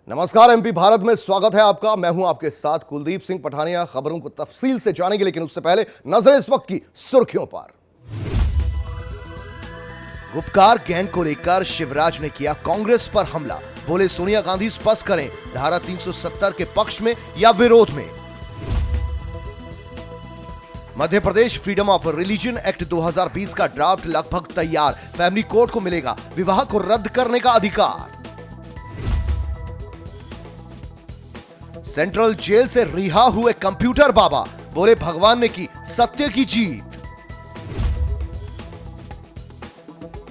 नमस्कार, एमपी भारत में स्वागत है आपका। मैं हूं आपके साथ कुलदीप सिंह पठानिया। खबरों को तफसील से जानेंगे, लेकिन उससे पहले नजर इस वक्त की सुर्खियों पर। गुपकार गैंग को लेकर शिवराज ने किया कांग्रेस पर हमला। बोले सोनिया गांधी स्पष्ट करें, धारा 370 के पक्ष में या विरोध में। Madhya Pradesh freedom of religion act 2020 का ड्राफ्ट लगभग तैयार। फैमिली कोर्ट को मिलेगा विवाह को रद्द करने का अधिकार। सेंट्रल जेल से रिहा हुए कंप्यूटर बाबा, बोले भगवान ने की सत्य की जीत।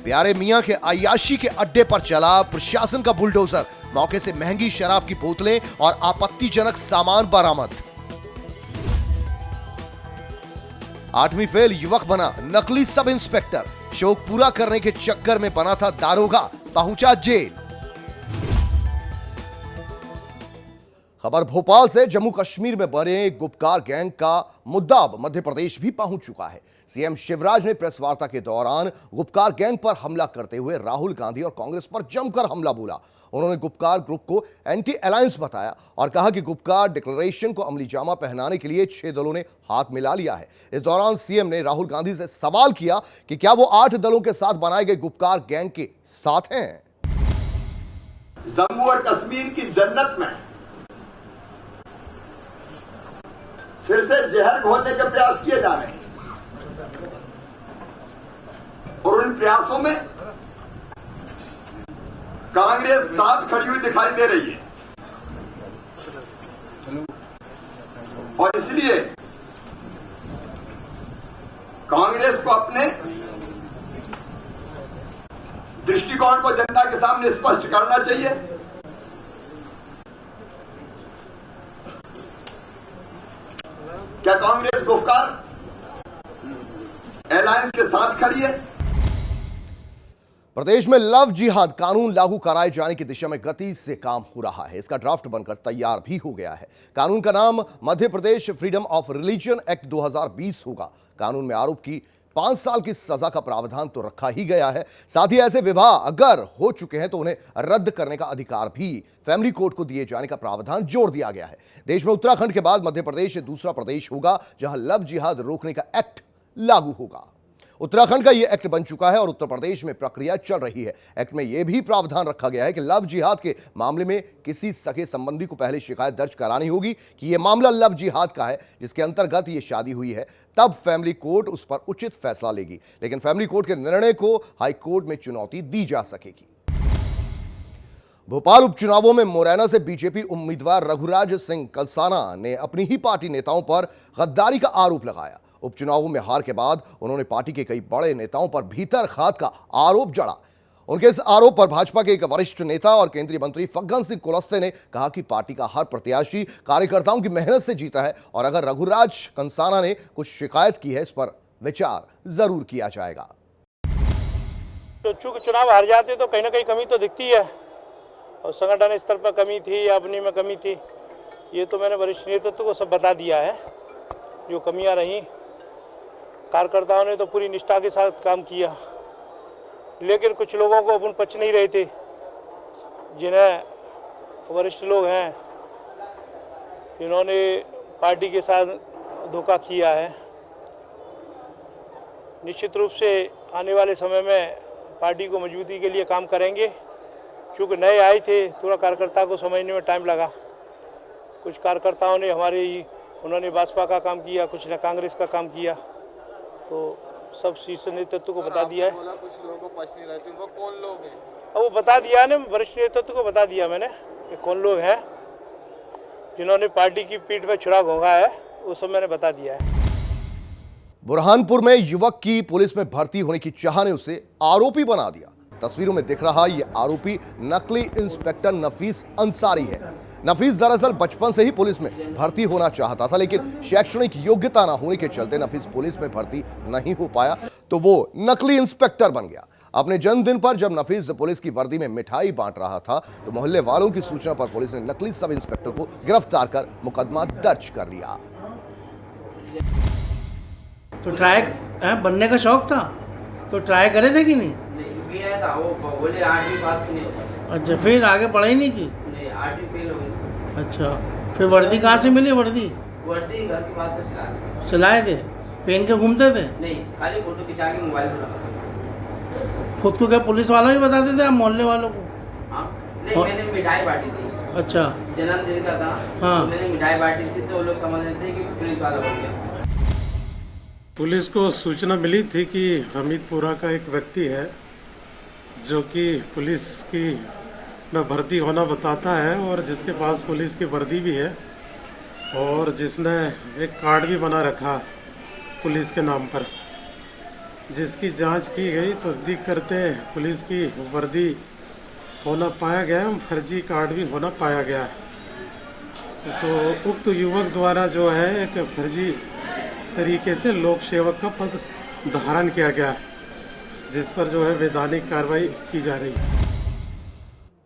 प्यारे मियां के अय्याशी के अड्डे पर चला प्रशासन का बुलडोजर। मौके से महंगी शराब की बोतलें और आपत्तिजनक सामान बरामद। 8वीं फेल युवक बना नकली सब इंस्पेक्टर। शौक पूरा करने के चक्कर में बना था दारोगा, पहुंचा जेल। खबर भोपाल से। जम्मू कश्मीर में बने गुपकार गैंग का मुद्दा अब मध्य प्रदेश भी पहुंच चुका है। सीएम शिवराज ने प्रेस वार्ता के दौरान गुपकार गैंग पर हमला करते हुए राहुल गांधी और कांग्रेस पर जमकर हमला बोला। उन्होंने गुपकार ग्रुप को एंटी अलायंस बताया और कहा कि गुपकार डिक्लेरेशन को अमली जामा पहनाने के लिए 6 दलों ने हाथ मिला लिया है। इस दौरान सीएम ने राहुल गांधी से सवाल किया कि क्या वो 8 दलों के साथ बनाए गए गुपकार गैंग के साथ हैं। जम्मू और कश्मीर की जन्नत में फिर से जहर घोलने के प्रयास किए जा रहे हैं और उन प्रयासों में कांग्रेस साथ खड़ी हुई दिखाई दे रही है और इसलिए कांग्रेस को अपने दृष्टिकोण को जनता के सामने स्पष्ट करना चाहिए। क्या कांग्रेस गुपकार अलायंस के साथ खड़ी है? प्रदेश में लव जिहाद कानून लागू कराए जाने की दिशा में गति से काम हो रहा है। इसका ड्राफ्ट बनकर तैयार भी हो गया है। कानून का नाम Madhya Pradesh freedom of religion act 2020 होगा। कानून में आरोप की 5 साल की सजा का प्रावधान तो रखा ही गया है। साथ ही ऐसे विवाह अगर हो चुके हैं तो उन्हें रद्द करने का अधिकार भी फैमिली कोर्ट को दिए जाने का प्रावधान जोड़ दिया गया है। देश में उत्तराखंड के बाद मध्य प्रदेश दूसरा प्रदेश होगा जहां लव जिहाद रोकने का एक्ट लागू होगा। उत्तराखंड का यह एक्ट बन चुका है और उत्तर प्रदेश में प्रक्रिया चल रही है। एक्ट में यह भी प्रावधान रखा गया है कि लव जिहाद के मामले में किसी सगे संबंधी को पहले शिकायत दर्ज करानी होगी कि यह मामला लव जिहाद का है जिसके अंतर्गत यह शादी हुई है। तब फैमिली कोर्ट उस पर उचित फैसला लेगी, लेकिन फैमिली कोर्ट के निर्णय को हाई कोर्ट में चुनौती दी जा सकेगी। भोपाल उपचुनावों में मुरैना से बीजेपी उम्मीदवार रघुराज सिंह कलसाना ने अपनी ही पार्टी नेताओं पर गद्दारी का आरोप लगाया। उपचुनावों में हार के बाद उन्होंने पार्टी के कई बड़े नेताओं पर भीतर खात का आरोप जड़ा। उनके इस आरोप पर भाजपा के एक वरिष्ठ नेता और केंद्रीय मंत्री फग्गन सिंह कुलस्ते ने कहा कि पार्टी का हर प्रत्याशी कार्यकर्ताओं की मेहनत से जीता है और अगर रघुराज कंसाना ने कुछ शिकायत की है इस पर विचार जरूर किया जाएगा। तो चूंकि चुनाव हार जाते तो कहीं ना कहीं कमी तो दिखती है और संगठन स्तर पर कमी थी या अपनी में कमी थी, ये तो मैंने वरिष्ठ नेतृत्व को सब बता दिया है। जो कमियां रहीं, कार्यकर्ताओं ने तो पूरी निष्ठा के साथ काम किया, लेकिन कुछ लोगों को अपन पच नहीं रहे थे, जिन्हें वरिष्ठ लोग हैं जिन्होंने पार्टी के साथ धोखा किया है। निश्चित रूप से आने वाले समय में पार्टी को मजबूती के लिए काम करेंगे। चूँकि नए आए थे, थोड़ा कार्यकर्ता को समझने में टाइम लगा। कुछ कार्यकर्ताओं ने उन्होंने भाजपा का काम किया, कुछ ने कांग्रेस का काम किया, तो सब शीर्ष नेतृत्व को बता दिया है। कुछ लोगों को पच नहीं रहते, वो कौन लोग हैं? अब वो बता दिया है ना, वरिष्ठ नेतृत्व को बता दिया मैंने कि कौन लोग हैं जिन्होंने पार्टी की पीठ में छुरा घोंगा है, वो सब मैंने बता दिया है। बुरहानपुर में युवक की पुलिस में भर्ती होने की चाह ने उसे आरोपी बना दिया। तस्वीरों में दिख रहा यह आरोपी नकली इंस्पेक्टर नफीस अंसारी है। नफीस दरअसल बचपन से ही पुलिस में भर्ती होना चाहता था, लेकिन शैक्षणिक योग्यता न होने के चलते नफीस पुलिस में भर्ती नहीं हो पाया तो वो नकली इंस्पेक्टर बन गया। अपने जन्मदिन पर जब नफीस पुलिस की वर्दी में मिठाई बांट रहा था तो मोहल्ले वालों की सूचना पर पुलिस ने नकली सब इंस्पेक्टर को गिरफ्तार कर मुकदमा दर्ज कर लिया। तो ट्राई बनने का शौक था तो ट्राई करे थे कि नहीं? था वो बोले 8वीं पास की नहीं। अच्छा, फिर आगे पढ़ाई नहीं की? नहीं, 8वीं फेल हो गई। अच्छा, फिर वर्दी कहाँ से मिली? वर्दी वर्दी घर के पास से सिलाए थे, पहन के घूमते थे? नहीं, खाली फोटो खिंचा के मोबाइल पर रखा। खुद को क्या पुलिस वालों ही बताते थे आप मोहल्ले वालों को? हाँ, नहीं, और? मैंने मिठाई बांटी थी। अच्छा, जन्मदिन का था। हाँ। तो मैंने मिठाई बांटी थी, तो लोग समझ रहे थे कि पुलिस वाला बन गया। पुलिस को सूचना मिली थी कि हमीदपुरा का एक व्यक्ति है जो कि पुलिस की में भर्ती होना बताता है और जिसके पास पुलिस की वर्दी भी है और जिसने एक कार्ड भी बना रखा पुलिस के नाम पर, जिसकी जांच की गई। तस्दीक करते पुलिस की वर्दी होना पाया गया, फर्जी कार्ड भी होना पाया गया। तो उक्त युवक द्वारा जो है एक फर्जी तरीके से लोक सेवक का पद धारण किया गया, जिस पर जो है वैधानिक कार्रवाई की जा रही है।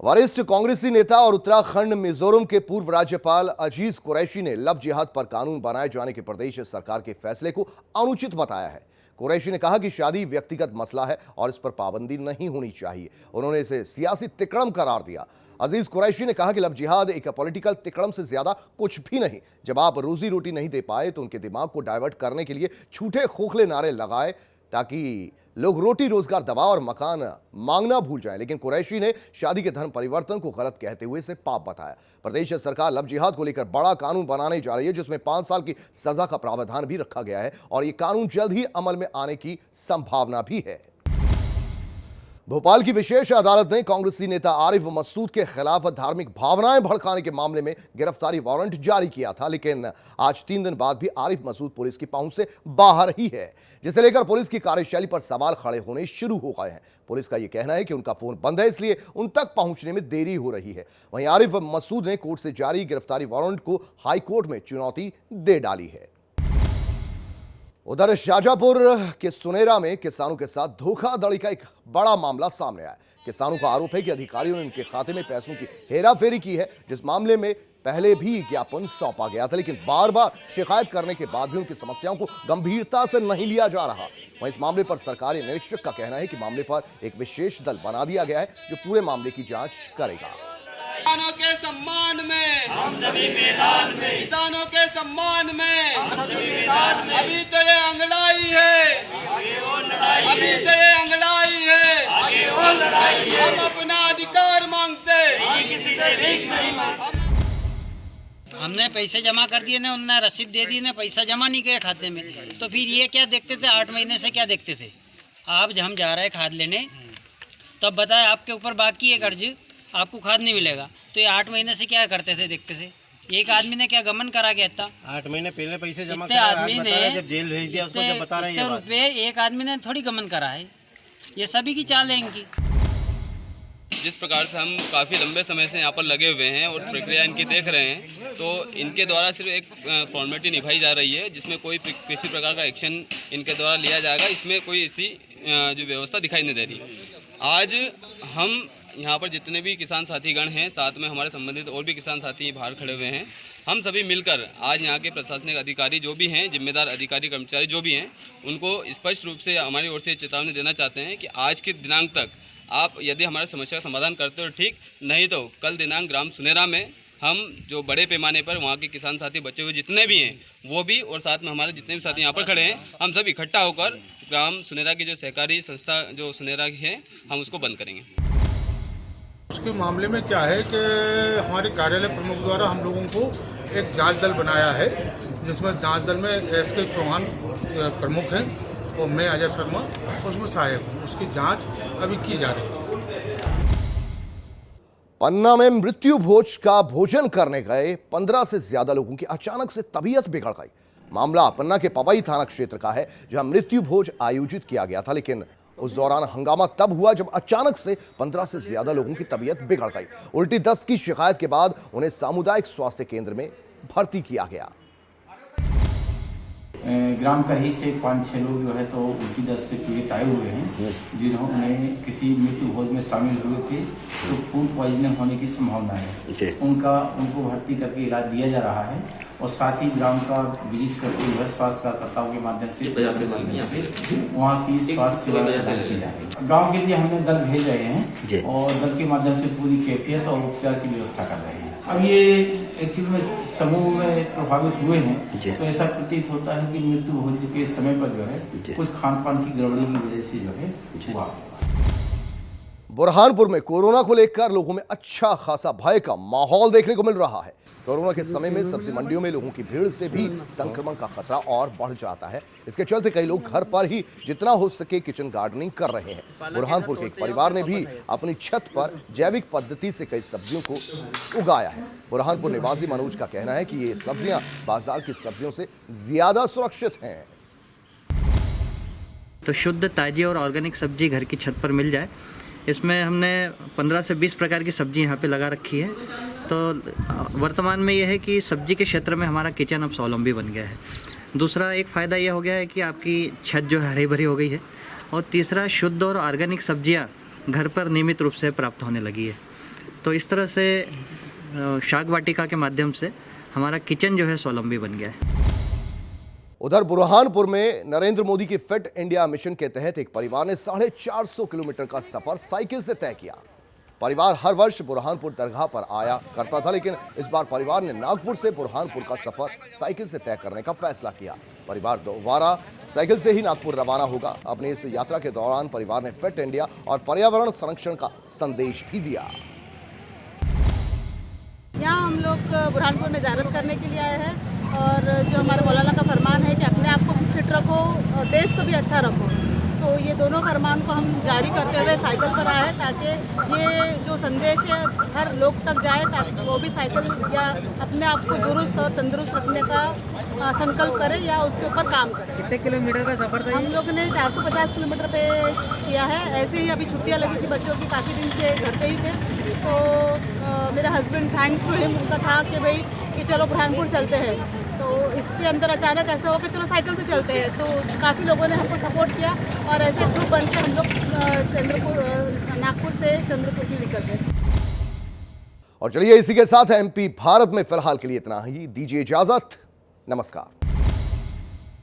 वरिष्ठ कांग्रेसी नेता और उत्तराखंड मिजोरम के पूर्व राज्यपाल अजीज कुरैशी ने लव जिहाद पर कानून बनाए जाने के प्रदेश सरकार के फैसले को अनुचित बताया है। कुरैशी ने कहा कि शादी व्यक्तिगत मसला है और इस पर पाबंदी नहीं होनी चाहिए। उन्होंने इसे सियासी तिकड़म करार दिया। अजीज कुरैशी ने कहा कि लव जिहाद एक पॉलिटिकल तिकड़म से ज्यादा कुछ भी नहीं। जब आप रोजी रोटी नहीं दे पाए तो उनके दिमाग को डाइवर्ट करने के लिए झूठे खोखले नारे लगाए ताकि लोग रोटी रोजगार, दवा और मकान मांगना भूल जाएं। लेकिन कुरैशी ने शादी के धर्म परिवर्तन को गलत कहते हुए इसे पाप बताया। प्रदेश सरकार लव जिहाद को लेकर बड़ा कानून बनाने जा रही है, जिसमें 5 साल की सजा का प्रावधान भी रखा गया है और यह कानून जल्द ही अमल में आने की संभावना भी है। भोपाल की विशेष अदालत ने कांग्रेसी नेता आरिफ मसूद के खिलाफ धार्मिक भावनाएं भड़काने के मामले में गिरफ्तारी वारंट जारी किया था, लेकिन आज 3 दिन बाद भी आरिफ मसूद पुलिस की पहुंच से बाहर ही है, जिसे लेकर पुलिस की कार्यशैली पर सवाल खड़े होने शुरू हो गए हैं। पुलिस का यह कहना है कि उनका फोन बंद है, इसलिए उन तक पहुंचने में देरी हो रही है। वहीं आरिफ मसूद ने कोर्ट से जारी गिरफ्तारी वारंट को हाईकोर्ट में चुनौती दे डाली है। उधर शाजापुर के सुनेरा में किसानों के साथ धोखाधड़ी का एक बड़ा मामला सामने आया। किसानों का आरोप है कि अधिकारियों ने उनके खाते में पैसों की हेराफेरी की है, जिस मामले में पहले भी ज्ञापन सौंपा गया था, लेकिन बार बार शिकायत करने के बाद भी उनकी समस्याओं को गंभीरता से नहीं लिया जा रहा। वहीं इस मामले पर सरकारी निरीक्षक का कहना है कि मामले पर एक विशेष दल बना दिया गया है जो पूरे मामले की जांच करेगा। किसानों के सम्मान में हम सभी मैदान में, किसानों के सम्मान में हम सभी मैदान में। अभी तो ये अंगड़ाई है, आगे और लड़ाई है। अभी तो ये अंगड़ाई है, आगे और लड़ाई है। हम अपना अधिकार मांगते, हम किसी से भीख नहीं मांगते। हमने पैसे जमा कर दिए ना, उन्होंने रसीद दे दी ना, पैसा जमा नहीं करे खाते में। तो फिर ये क्या देखते थे? 8 महीने से क्या देखते थे? आप जब हम जा रहे हैं खाद लेने, तब बताए आपके ऊपर बाकी है कर्ज, आपको खाद नहीं मिलेगा। तो ये 8 महीने से क्या करते थे? देखते थे। एक आदमी ने क्या गमन करा के था? 8 महीने पहले पैसे जमा इतने आदमी ने जब जेल भेज दिया उसको जब बता रहे हैं रुपये एक आदमी ने थोड़ी गमन करा है। ये सभी की चाल है इनकी। जिस प्रकार से हम काफ़ी लंबे समय से यहाँ पर लगे हुए हैं और प्रक्रिया इनकी देख रहे हैं, तो इनके द्वारा सिर्फ एक फॉर्मेलिटी निभाई जा रही है, जिसमें कोई किसी प्रकार का एक्शन इनके द्वारा लिया जाएगा, इसमें कोई ऐसी जो व्यवस्था दिखाई नहीं दे रही। आज हम यहाँ पर जितने भी किसान साथीगण हैं, साथ में हमारे संबंधित और भी किसान साथी बाहर खड़े हुए हैं, हम सभी मिलकर आज यहाँ के प्रशासनिक अधिकारी जो भी हैं, जिम्मेदार अधिकारी कर्मचारी जो भी हैं, उनको स्पष्ट रूप से हमारी ओर से चेतावनी देना चाहते हैं कि आज के दिनांक तक आप यदि हमारे समस्या का समाधान करते हो ठीक, नहीं तो कल दिनांक ग्राम सुनेरा में हम जो बड़े पैमाने पर वहाँ के किसान साथी बचे हुए जितने भी हैं वो भी, और साथ में हमारे जितने भी साथी यहाँ पर खड़े हैं, हम सब इकट्ठा होकर ग्राम सुनेरा की जो सहकारी संस्था जो सुनेरा है, हम उसको बंद करेंगे। उसके मामले में क्या है कि हमारे कार्यालय प्रमुख द्वारा हम लोगों को एक जांच दल बनाया है, जिसमें जांच दल में एस.के. चौहान प्रमुख हैं और मैं अजय शर्मा उसमें सहायक हूँ। उसकी जांच अभी की जा रही है। पन्ना में मृत्यु भोज का भोजन करने गए 15 से ज्यादा लोगों की अचानक से तबीयत बिगड़ गई। मामला पन्ना के पवई थाना क्षेत्र का है, जहां मृत्यु भोज आयोजित किया गया था, लेकिन उस दौरान हंगामा तब हुआ जब अचानक से 15 से ज्यादा लोगों की तबीयत बिगड़ गई। उल्टी दस्त की शिकायत के बाद उन्हें सामुदायिक स्वास्थ्य केंद्र में भर्ती किया गया। ग्राम करही से 5-6 लोग जो है तो उल्टी दस्त से पीड़ित आए हुए हैं, जिन्होंने किसी मृत्यु भोज में शामिल हुए थे, तो फूड पॉइजनिंग होने की संभावना है। उनको भर्ती करके इलाज दिया जा रहा है और साथ ही ग्राम का विजिट करते हुए स्वास्थ्य कार्यकर्ताओं के माध्यम से वहाँ की स्वास्थ्य सेवा प्रदान की जा रही है। गाँव के लिए हमने दल भेज रहे हैं और दल के माध्यम से पूरी कैफियत और उपचार की व्यवस्था कर रहे हैं। अब ये एक्चुअली में समूह में प्रभावित हुए हैं तो ऐसा प्रतीत होता है कि मृत्यु हो चुके समय पर जो है कुछ खान पान की गड़बड़ी की वजह से जो है हुआ। बुरहानपुर में कोरोना को लेकर लोगों में अच्छा खासा भय का माहौल देखने को मिल रहा है। कोरोना के समय में सब्जी मंडियों में लोगों की भीड़ से भी संक्रमण का खतरा और बढ़ जाता है। इसके चलते कई लोग घर पर ही जितना हो सके किचन गार्डनिंग कर रहे हैं। बुरहानपुर के एक परिवार ने भी अपनी छत पर जैविक पद्धति से कई सब्जियों को उगाया है। बुरहानपुर निवासी मनोज का कहना है कि ये सब्जियां बाजार की सब्जियों से ज्यादा सुरक्षित हैं। तो शुद्ध, ताजी और ऑर्गेनिक सब्जी घर की छत पर मिल जाए, इसमें हमने 15 से 20 प्रकार की सब्जी यहाँ पे लगा रखी है। तो वर्तमान में यह है कि सब्जी के क्षेत्र में हमारा किचन अब स्वावलंबी बन गया है। दूसरा एक फ़ायदा यह हो गया है कि आपकी छत जो है हरी भरी हो गई है। और तीसरा, शुद्ध और ऑर्गेनिक सब्जियाँ घर पर नियमित रूप से प्राप्त होने लगी है। तो इस तरह से शाक वाटिका के माध्यम से हमारा किचन जो है स्वावलंबी बन गया है। उधर बुरहानपुर में नरेंद्र मोदी के फिट इंडिया मिशन के तहत एक परिवार ने 450 किलोमीटर का सफर साइकिल से तय किया। परिवार हर वर्ष बुरहानपुर दरगाह पर आया करता था, लेकिन इस बार परिवार ने नागपुर से बुरहानपुर का सफर साइकिल से तय करने का फैसला किया। परिवार दोबारा साइकिल से ही नागपुर रवाना होगा। अपनी इस यात्रा के दौरान परिवार ने फिट इंडिया और पर्यावरण संरक्षण का संदेश भी दिया। यहाँ हम लोग बुरहानपुर में ज़ियारत करने के लिए आए हैं और जो हमारे मौलाना का फरमान है कि अपने आप को भी फिट रखो और देश को भी अच्छा रखो, तो ये दोनों फरमान को हम जारी करते हुए साइकिल पर आए ताकि ये जो संदेश है हर लोग तक जाए, ताकि वो भी साइकिल या अपने आप को दुरुस्त और तंदुरुस्त रखने का संकल्प करें या उसके ऊपर काम करें। कितने किलोमीटर का सफ़र था? हम लोग ने 450 किलोमीटर पे किया है। ऐसे ही अभी छुट्टियां लगी थी बच्चों की, काफ़ी दिन से घर पे ही थे, तो मेरा हस्बैंड थैंक्स टू हिम उनका था कि भाई कि चलो बुरहानपुर चलते हैं। तो इसके अंदर अचानक ऐसा हो कि चलो साइकिल से चलते हैं, तो काफ़ी लोगों ने हमको सपोर्ट किया और ऐसे ग्रुप बन के हम लोग नागपुर से चंद्रपुर के लिए निकल गए। और चलिए इसी के साथ एमपी भारत में फिलहाल के लिए इतना ही। दीजिए इजाजत, नमस्कार।